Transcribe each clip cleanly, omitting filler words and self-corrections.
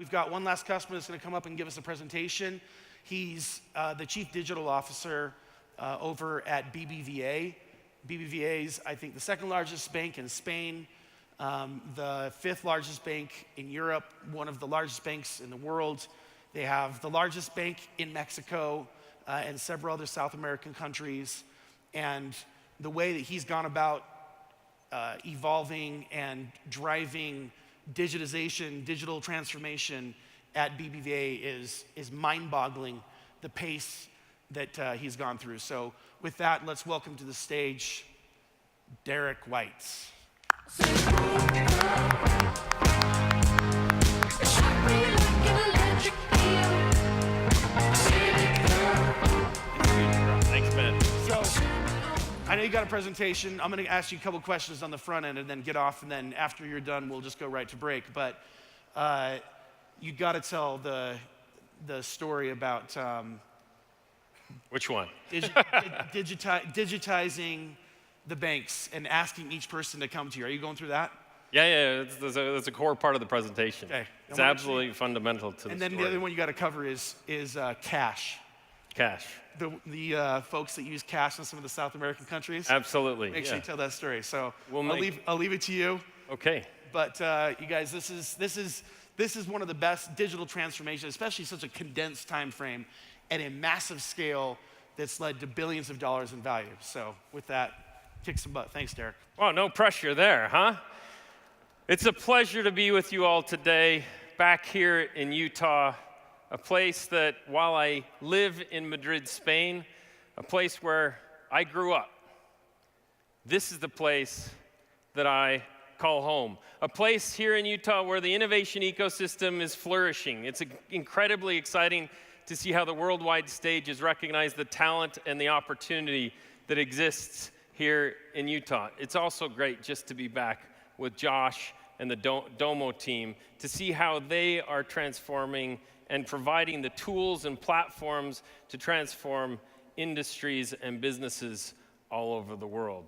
We've got one last customer that's going to come up and give us a presentation. He's the Chief Digital Officer over at BBVA. BBVA is, I think, the second largest bank in Spain, the fifth largest bank in Europe, one of the largest banks in the world. They have the largest bank in Mexico and several other South American countries. And the way that he's gone about evolving and driving digitization, digital transformation at BBVA is mind-boggling, the pace that he's gone through. So with that, let's welcome to the stage Derek White. Thanks, man. So I know you got a presentation. I'm going to ask you a couple questions on the front end and then get off, and then after you're done, we'll just go right to break. But you got to tell the story about Which one? digitizing the banks and asking each person to come to you. Are you going through that? Yeah, that's a core part of the presentation. Okay. It's absolutely fundamental to the story. And then the other one you got to cover is cash. Cash. The folks that use cash in some of the South American countries. Absolutely. Make sure you tell that story. So I'll leave it to you. Okay. But you guys, this is one of the best digital transformations, especially such a condensed time frame at a massive scale that's led to billions of dollars in value. So with that, kick some butt. Thanks, Derek. Well, no pressure there, huh? It's a pleasure to be with you all today, back here in Utah, a place that, while I live in Madrid, Spain, a place where I grew up. This is the place that I call home. A place here in Utah where the innovation ecosystem is flourishing. It's incredibly exciting to see how the worldwide stage has recognized the talent and the opportunity that exists here in Utah. It's also great just to be back with Josh and the Domo team to see how they are transforming and providing the tools and platforms to transform industries and businesses all over the world.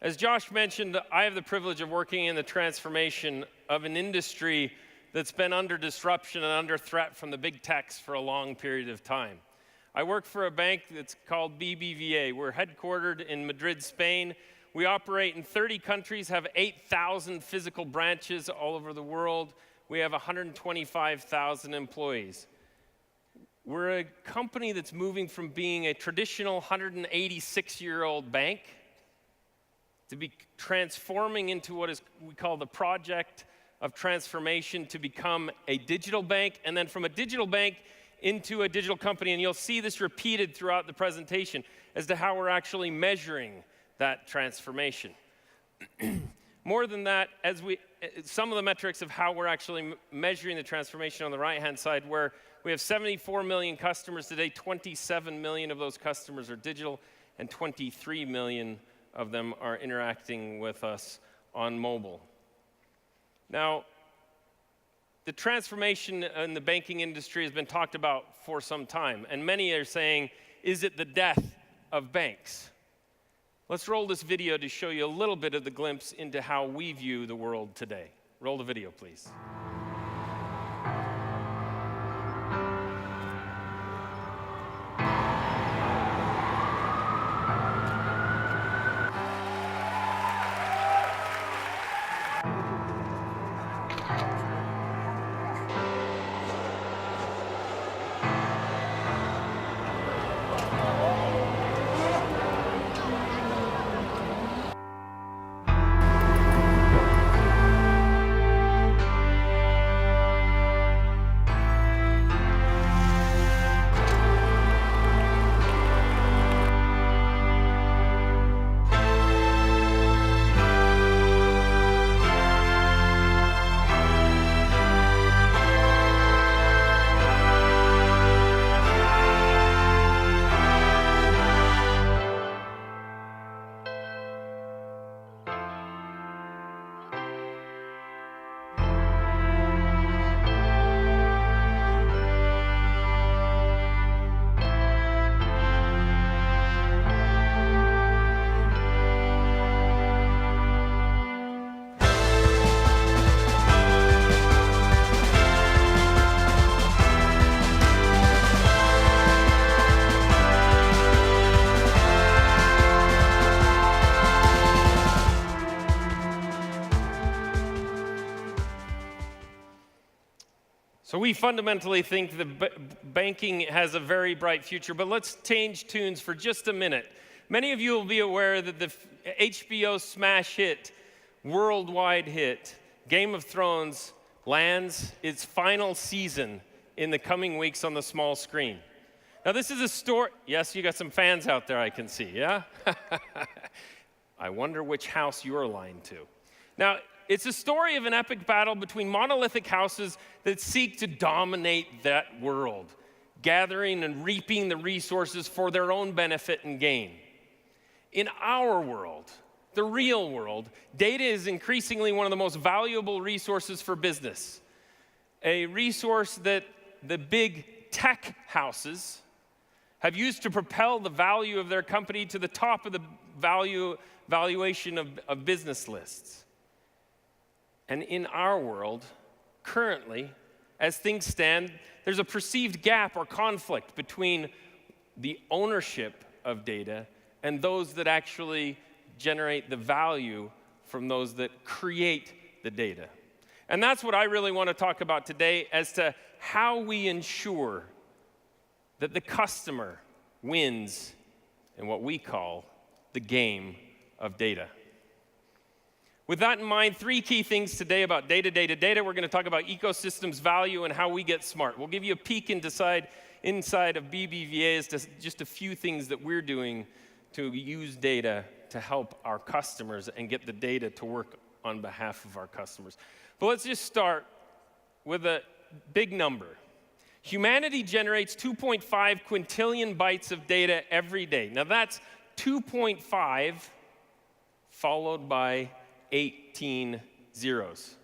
As Josh mentioned, I have the privilege of working in the transformation of an industry that's been under disruption and under threat from the big techs for a long period of time. I work for a bank that's called BBVA. We're headquartered in Madrid, Spain. We operate in 30 countries, have 8,000 physical branches all over the world. We have 125,000 employees. We're a company that's moving from being a traditional 186-year-old bank to be transforming into what we call the project of transformation to become a digital bank, and then from a digital bank into a digital company. And you'll see this repeated throughout the presentation as to how we're actually measuring that transformation. More than that, some of the metrics of how we're actually measuring the transformation on the right-hand side, where we have 74 million customers today, 27 million of those customers are digital, and 23 million of them are interacting with us on mobile. Now, the transformation in the banking industry has been talked about for some time, and many are saying, is it the death of banks? Let's roll this video to show you a little bit of the glimpse into how we view the world today. Roll the video, please. So we fundamentally think that banking has a very bright future, but let's change tunes for just a minute. Many of you will be aware that the HBO smash hit, worldwide hit, Game of Thrones lands its final season in the coming weeks on the small screen. Now this is a story, yes, you got some fans out there I can see, yeah? I wonder which house you're aligned to. Now, it's a story of an epic battle between monolithic houses that seek to dominate that world, gathering and reaping the resources for their own benefit and gain. In our world, the real world, data is increasingly one of the most valuable resources for business. A resource that the big tech houses have used to propel the value of their company to the top of the valuation of business lists. And in our world, currently, as things stand, there's a perceived gap or conflict between the ownership of data and those that actually generate the value from those that create the data. And that's what I really want to talk about today as to how we ensure that the customer wins in what we call the game of data. With that in mind, 3 key things today about data. We're going to talk about ecosystems, value, and how we get smart. We'll give you a peek inside of BBVA as to just a few things that we're doing to use data to help our customers and get the data to work on behalf of our customers. But let's just start with a big number. Humanity generates 2.5 quintillion bytes of data every day. Now that's 2.5 followed by 18 zeros.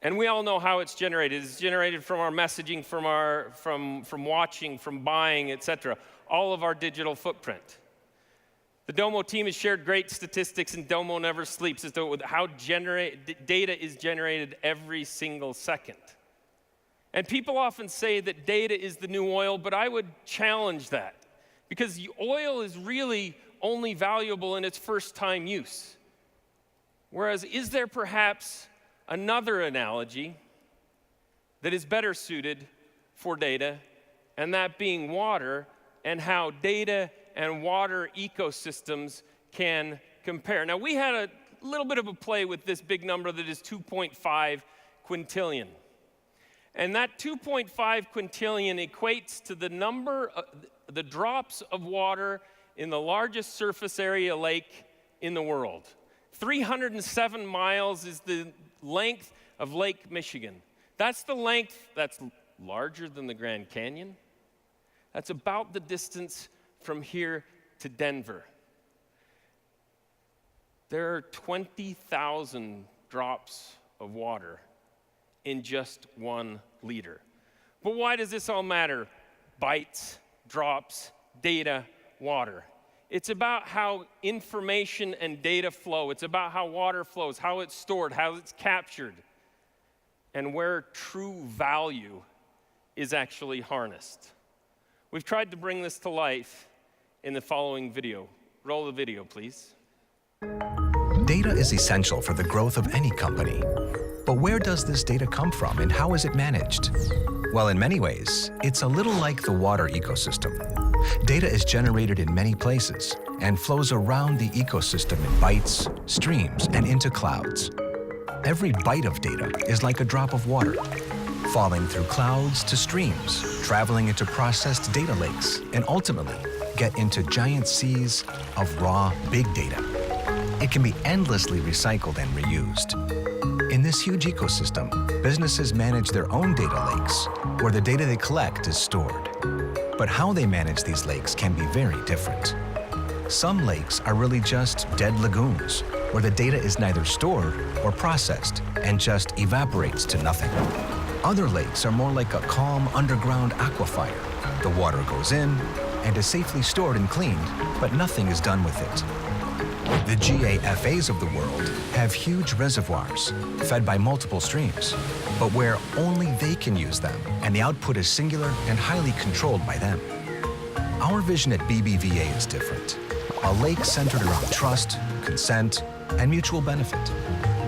And we all know how it's generated. It's generated from our messaging, from watching, from buying, etc. All of our digital footprint. The Domo team has shared great statistics, and Domo never sleeps, as to how data is generated every single second. And people often say that data is the new oil, but I would challenge that, because oil is really only valuable in its first-time use. Whereas, is there perhaps another analogy that is better suited for data, and that being water, and how data and water ecosystems can compare? Now, we had a little bit of a play with this big number that is 2.5 quintillion. And that 2.5 quintillion equates to the number, the drops of water in the largest surface area lake in the world. 307 miles is the length of Lake Michigan. That's the length that's larger than the Grand Canyon. That's about the distance from here to Denver. There are 20,000 drops of water in just 1 liter. But why does this all matter? Bytes, drops, data, water. It's about how information and data flow. It's about how water flows, how it's stored, how it's captured, and where true value is actually harnessed. We've tried to bring this to life in the following video. Roll the video, please. Data is essential for the growth of any company. But where does this data come from, and how is it managed? Well, in many ways, it's a little like the water ecosystem. Data is generated in many places and flows around the ecosystem in bytes, streams, and into clouds. Every byte of data is like a drop of water, falling through clouds to streams, traveling into processed data lakes, and ultimately get into giant seas of raw big data. It can be endlessly recycled and reused. In this huge ecosystem, businesses manage their own data lakes, where the data they collect is stored. But how they manage these lakes can be very different. Some lakes are really just dead lagoons, where the data is neither stored or processed and just evaporates to nothing. Other lakes are more like a calm underground aquifer. The water goes in and is safely stored and cleaned, but nothing is done with it. The GAFAs of the world have huge reservoirs fed by multiple streams, but where only they can use them, and the output is singular and highly controlled by them. Our vision at BBVA is different. A lake centered around trust, consent, and mutual benefit,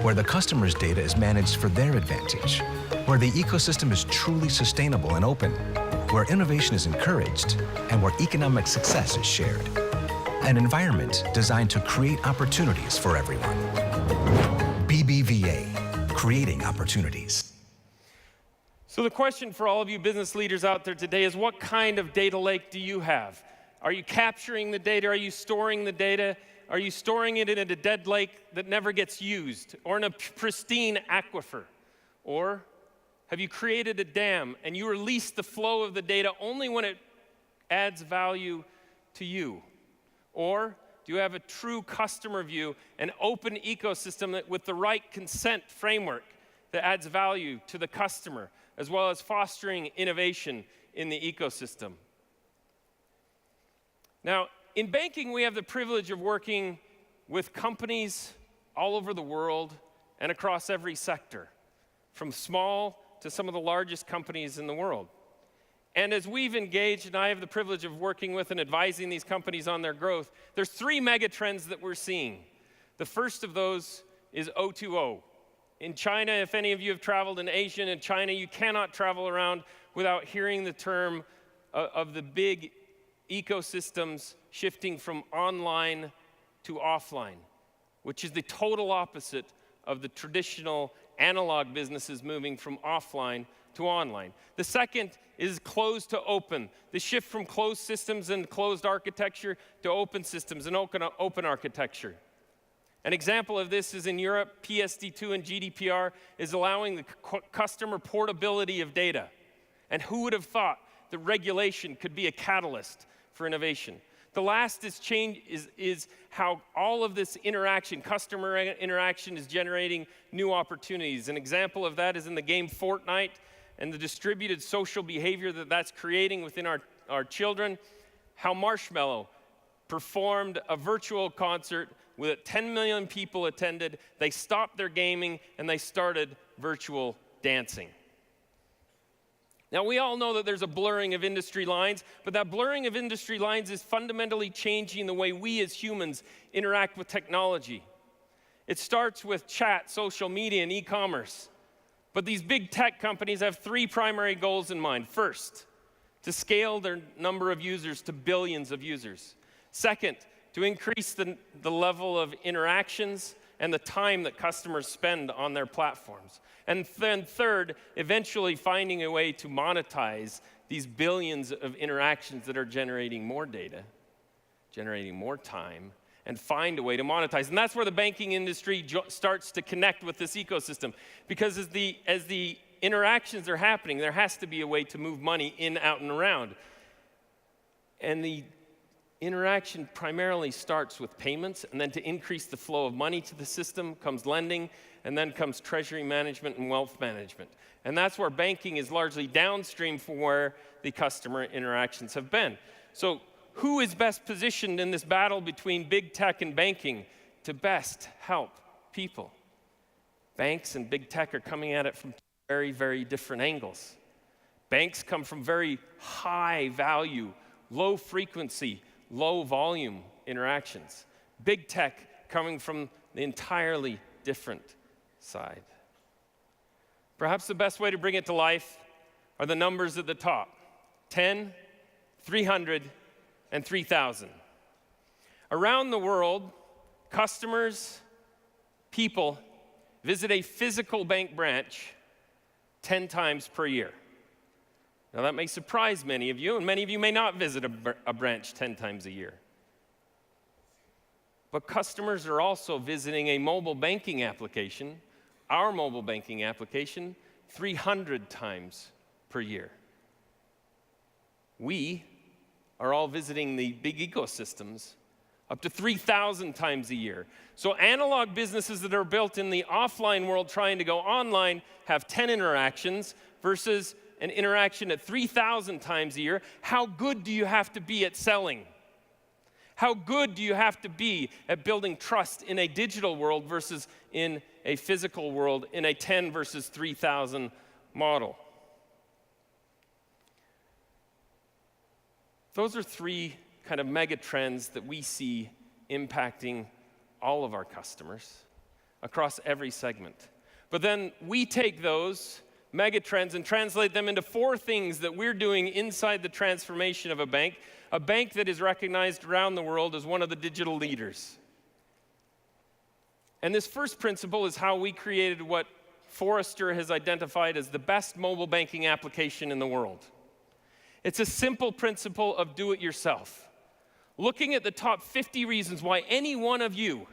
where the customer's data is managed for their advantage, where the ecosystem is truly sustainable and open, where innovation is encouraged, and where economic success is shared. An environment designed to create opportunities for everyone. BBVA, creating opportunities. So the question for all of you business leaders out there today is, what kind of data lake do you have? Are you capturing the data? Are you storing the data? Are you storing it in a dead lake that never gets used, or in a pristine aquifer? Or have you created a dam and you release the flow of the data only when it adds value to you? Or do you have a true customer view, an open ecosystem that with the right consent framework that adds value to the customer, as well as fostering innovation in the ecosystem? Now, in banking, we have the privilege of working with companies all over the world and across every sector, from small to some of the largest companies in the world. And as we've engaged, and I have the privilege of working with and advising these companies on their growth, there's 3 mega trends that we're seeing. The first of those is O2O. In China, if any of you have traveled in Asia and in China, you cannot travel around without hearing the term of the big ecosystems shifting from online to offline, which is the total opposite of the traditional analog businesses moving from offline to online. The second is closed to open, the shift from closed systems and closed architecture to open systems and open architecture. An example of this is in Europe, PSD2 and GDPR is allowing the customer portability of data. And who would have thought that regulation could be a catalyst for innovation? The last is how all of this interaction, customer interaction, is generating new opportunities. An example of that is in the game Fortnite and the distributed social behavior that that's creating within our children, how Marshmallow performed a virtual concert with 10 million people attended. They stopped their gaming and they started virtual dancing. Now, we all know that there's a blurring of industry lines, but that blurring of industry lines is fundamentally changing the way we as humans interact with technology. It starts with chat, social media, and e-commerce. But these big tech companies have 3 primary goals in mind. First, to scale their number of users to billions of users. Second, to increase the level of interactions and the time that customers spend on their platforms. And then third, eventually finding a way to monetize these billions of interactions that are generating more data, generating more time, and find a way to monetize. And that's where the banking industry starts to connect with this ecosystem. Because as the interactions are happening, there has to be a way to move money in, out, and around. And the interaction primarily starts with payments, and then to increase the flow of money to the system comes lending, and then comes treasury management and wealth management. And that's where banking is largely downstream from where the customer interactions have been. So who is best positioned in this battle between big tech and banking to best help people? Banks and big tech are coming at it from very, very different angles. Banks come from very high value, low frequency, low volume interactions. Big tech coming from the entirely different side. Perhaps the best way to bring it to life are the numbers at the top: 10, 300, and 3,000. Around the world, customers, people visit a physical bank branch 10 times per year. Now that may surprise many of you, and many of you may not visit a branch 10 times a year. But customers are also visiting a mobile banking application, our mobile banking application, 300 times per year. We are all visiting the big ecosystems up to 3,000 times a year. So analog businesses that are built in the offline world trying to go online have 10 interactions versus an interaction at 3,000 times a year. How good do you have to be at selling? How good do you have to be at building trust in a digital world versus in a physical world, in a 10 versus 3,000 model? Those are 3 kind of mega trends that we see impacting all of our customers across every segment. But then we take those megatrends and translate them into 4 things that we're doing inside the transformation of a bank that is recognized around the world as one of the digital leaders. And this first principle is how we created what Forrester has identified as the best mobile banking application in the world. It's a simple principle of do it yourself. Looking at the top 50 reasons why any one of you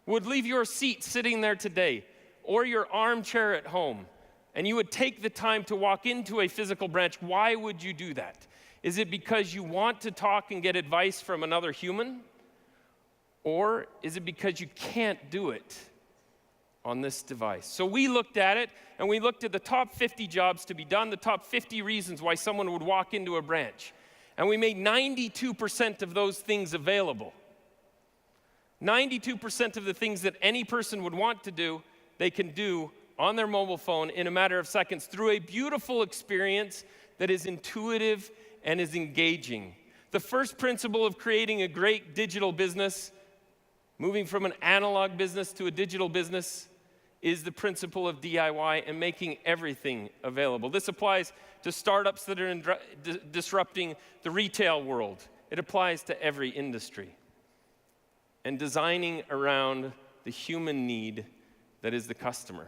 would leave your seat sitting there today or your armchair at home and you would take the time to walk into a physical branch, why would you do that? Is it because you want to talk and get advice from another human? Or is it because you can't do it on this device? So we looked at it, and we looked at the top 50 jobs to be done, the top 50 reasons why someone would walk into a branch. And we made 92% of those things available. 92% of the things that any person would want to do, they can do on their mobile phone in a matter of seconds through a beautiful experience that is intuitive and is engaging. The first principle of creating a great digital business, moving from an analog business to a digital business, is the principle of DIY and making everything available. This applies to startups that are disrupting the retail world. It applies to every industry. And designing around the human need that is the customer.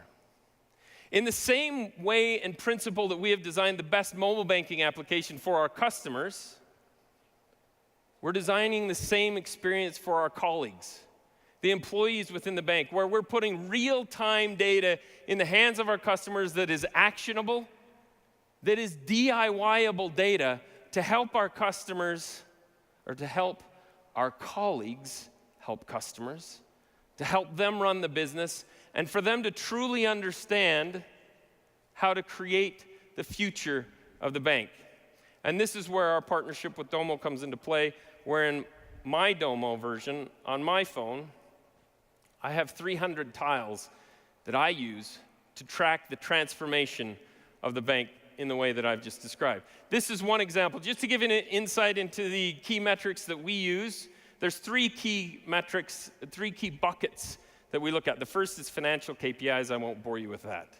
In the same way and principle that we have designed the best mobile banking application for our customers, we're designing the same experience for our colleagues, the employees within the bank, where we're putting real-time data in the hands of our customers that is actionable, that is DIY-able data to help our customers, or to help our colleagues help customers, to help them run the business, and for them to truly understand how to create the future of the bank. And this is where our partnership with Domo comes into play, where in my Domo version on my phone, I have 300 tiles that I use to track the transformation of the bank in the way that I've just described. This is one example. Just to give you an insight into the key metrics that we use, there's 3 key metrics, 3 key buckets that we look at. The first is financial KPIs. I won't bore you with that.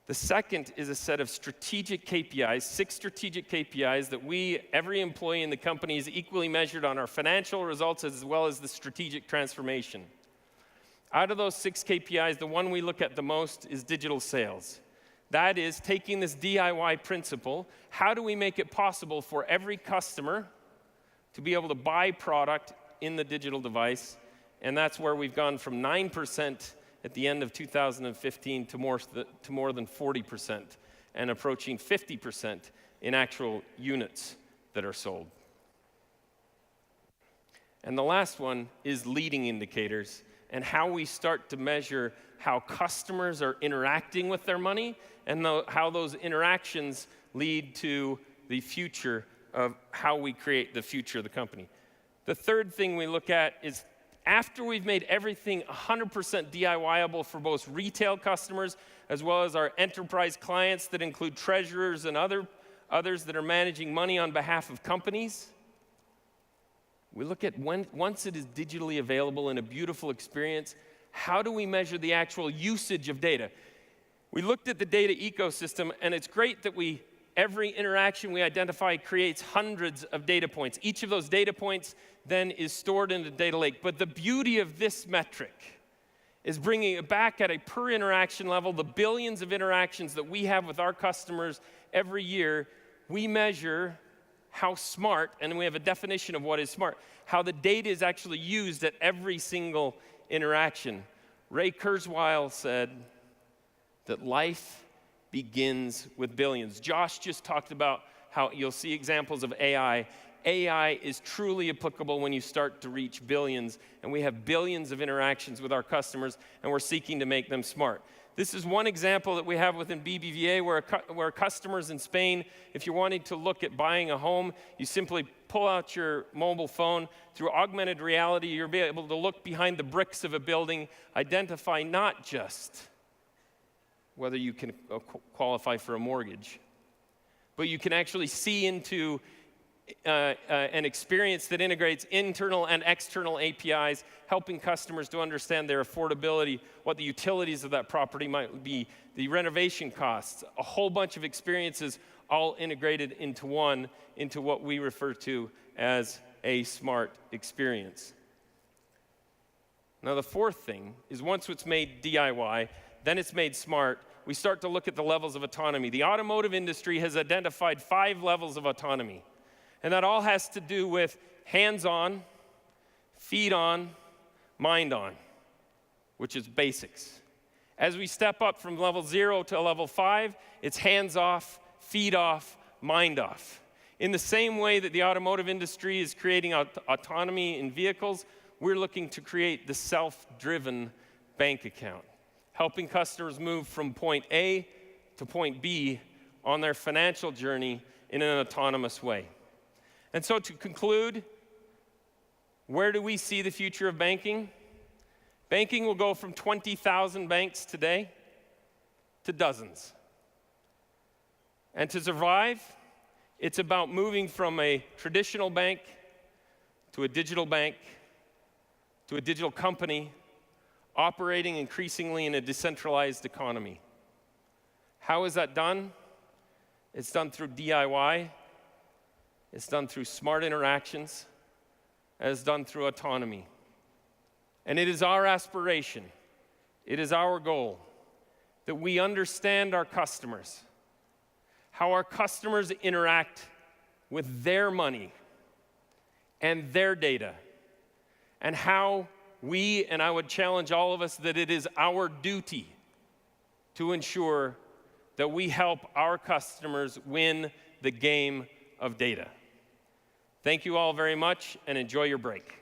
The second is a set of strategic KPIs, 6 strategic KPIs that every employee in the company is equally measured on our financial results as well as the strategic transformation. Out of those 6 KPIs, the one we look at the most is digital sales. That is, taking this DIY principle, how do we make it possible for every customer to be able to buy product in the digital device? And that's where we've gone from 9% at the end of 2015 to more than 40% and approaching 50% in actual units that are sold. And the last one is leading indicators and how we start to measure how customers are interacting with their money and how those interactions lead to the future of how we create the future of the company. The third thing we look at is after we've made everything 100% DIY-able for both retail customers as well as our enterprise clients that include treasurers and others that are managing money on behalf of companies, we look at once it is digitally available in a beautiful experience, how do we measure the actual usage of data? We looked at the data ecosystem, and it's great that every interaction we identify creates hundreds of data points. Each of those data points then is stored in a data lake. But the beauty of this metric is bringing it back at a per interaction level, the billions of interactions that we have with our customers every year. We measure how smart, and we have a definition of what is smart, how the data is actually used at every single interaction. Ray Kurzweil said that life begins with billions. Josh just talked about how you'll see examples of AI. AI is truly applicable when you start to reach billions, and we have billions of interactions with our customers, and we're seeking to make them smart. This is one example that we have within BBVA where customers in Spain, if you're wanting to look at buying a home, you simply pull out your mobile phone. Through augmented reality, you'll be able to look behind the bricks of a building, identify not just whether you can qualify for a mortgage, but you can actually see into an experience that integrates internal and external APIs, helping customers to understand their affordability, what the utilities of that property might be, the renovation costs, a whole bunch of experiences all integrated into one, into what we refer to as a smart experience. Now, the fourth thing is once it's made DIY, then it's made smart, we start to look at the levels of autonomy. The automotive industry has identified 5 levels of autonomy. And that all has to do with hands-on, feet-on, mind-on, which is basics. As we step up from level 0 to level 5, it's hands-off, feet-off, mind-off. In the same way that the automotive industry is creating autonomy in vehicles, we're looking to create the self-driven bank account, helping customers move from point A to point B on their financial journey in an autonomous way. And so to conclude, where do we see the future of banking? Banking will go from 20,000 banks today to dozens. And to survive, it's about moving from a traditional bank to a digital bank to a digital company operating increasingly in a decentralized economy. How is that done? It's done through DIY. It's done through smart interactions, and it's done through autonomy. And it is our aspiration, it is our goal, that we understand our customers, how our customers interact with their money and their data, and how we, and I would challenge all of us, that it is our duty to ensure that we help our customers win the game of data. Thank you all very much, and enjoy your break.